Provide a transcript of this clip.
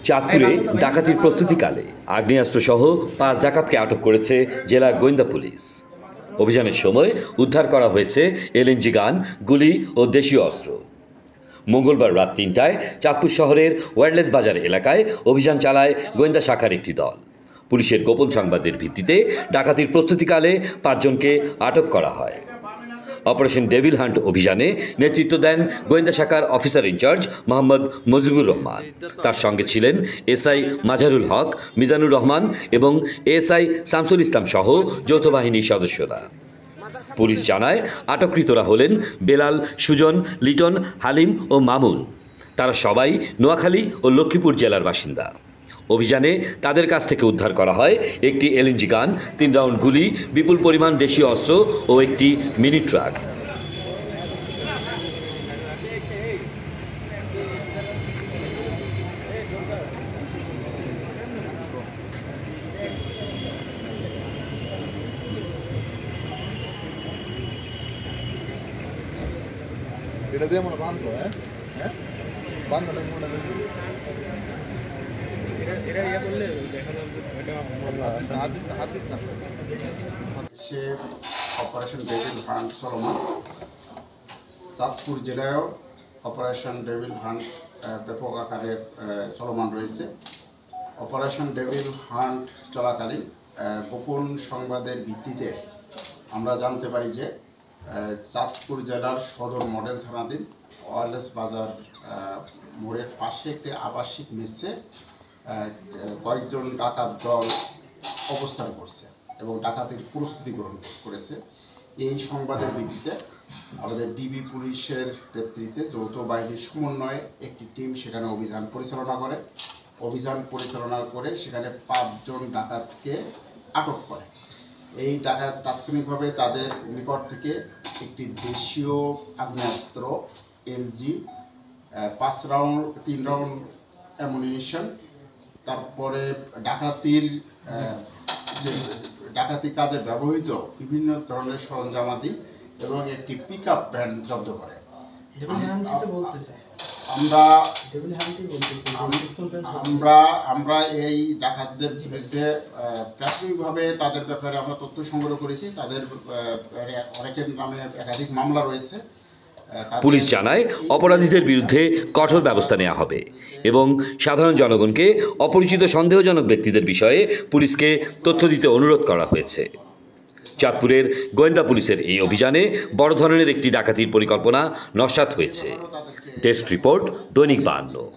চাঁদপুরে ডাকাতির প্রস্তুতিকালে আগ্নেয়াস্ত্রসহ ৫ ডাকাতকে আটক করেছে জেলা গোয়েন্দা পুলিশ। অভিযানের সময় উদ্ধার করা হয়েছে এলএনজি গান, গুলি ও দেশীয় অস্ত্র। মঙ্গলবার রাত ৩টায় চাঁদপুর শহরের ওয়্যারলেস বাজার এলাকায় অভিযান চালায় গোয়েন্দা শাখার একটি দল। পুলিশের গোপন সংবাদের ভিত্তিতে ডাকাতির প্রস্তুতিকালে ৫ জনকে আটক করা হয়। অপারেশন ডেভিল হান্ট অভিযানে নেতৃত্ব দেন গোয়েন্দা শাখার অফিসার ইনচার্জ মোহাম্মদ মুজিবুর রহমান। তার সঙ্গে ছিলেন এসআই মাজারুল হক, মিজানুর রহমান এবং এএসআই শামসুল ইসলাম সহ যৌথ বাহিনীর সদস্যরা। পুলিশ জানায়, আটককৃতরা হলেন বেলাল, সুজন, লিটন, হালিম ও মামুন। তারা সবাই নোয়াখালী ও লক্ষ্মীপুর জেলার বাসিন্দা। অভিযানে তাদের কাছ থেকে উদ্ধার করা হয় একটি এলএনজি গান, ৩ রাউন্ড গুলি, বিপুল পরিমাণ দেশীয় অস্ত্র ও একটি মিনি ট্রাক। এটা দিয়ে মনে বাঁধলো, হ্যাঁ হ্যাঁ বাঁধলো মনে সে অপারেশন ডেভিল হান্ট চলমান। চাঁদপুর জেলায়ও অপারেশন ডেভিল হান্ট ব্যাপক আকারে চলমান রয়েছে। অপারেশন ডেভিল হান্ট চলাকালীন গোপন সংবাদের ভিত্তিতে আমরা জানতে পারি যে চাঁদপুর জেলার সদর মডেল থানাধীন ওয়্যারলেস বাজার মোড়ের পাশে একটি আবাসিক মেসে কয়েকজন ডাকাত দল অবস্থান করছে এবং ডাকাতির প্রস্তুতি গ্রহণ করেছে। এই সংবাদের ভিত্তিতে আমাদের ডিবি পুলিশের নেতৃত্বে যৌথ বাহিনীর সমন্বয়ে একটি টিম সেখানে অভিযান পরিচালনা করে সেখানে ৫ জন ডাকাতকে আটক করে। এই ডাকাত তাৎক্ষণিকভাবে তাদের নিকট থেকে একটি দেশীয় আগ্নেয়াস্ত্র এলজি, ৩ রাউন্ড অ্যামুনিশন, তারপরে ডাকাতি কাজে ব্যবহৃত বিভিন্ন ধরনের সরঞ্জামাদি এবং একটি পিকআপ ভ্যান জব্দ করে। আমরা এই ডাকাতদের বিরুদ্ধে প্রাথমিকভাবে তাদের ব্যাপারে আমরা তথ্য সংগ্রহ করেছি। তাদের অনেকের নামে একাধিক মামলা রয়েছে। পুলিশ জানায়, অপরাধীদের বিরুদ্ধে কঠোর ব্যবস্থা নেওয়া হবে এবং সাধারণ জনগণকে অপরিচিত সন্দেহজনক ব্যক্তিদের বিষয়ে পুলিশকে তথ্য দিতে অনুরোধ করা হয়েছে। চাঁদপুরের গোয়েন্দা পুলিশের এই অভিযানে বড় ধরনের একটি ডাকাতির পরিকল্পনা নস্যাৎ হয়েছে। ডেস্ক রিপোর্ট, দৈনিক ৫২।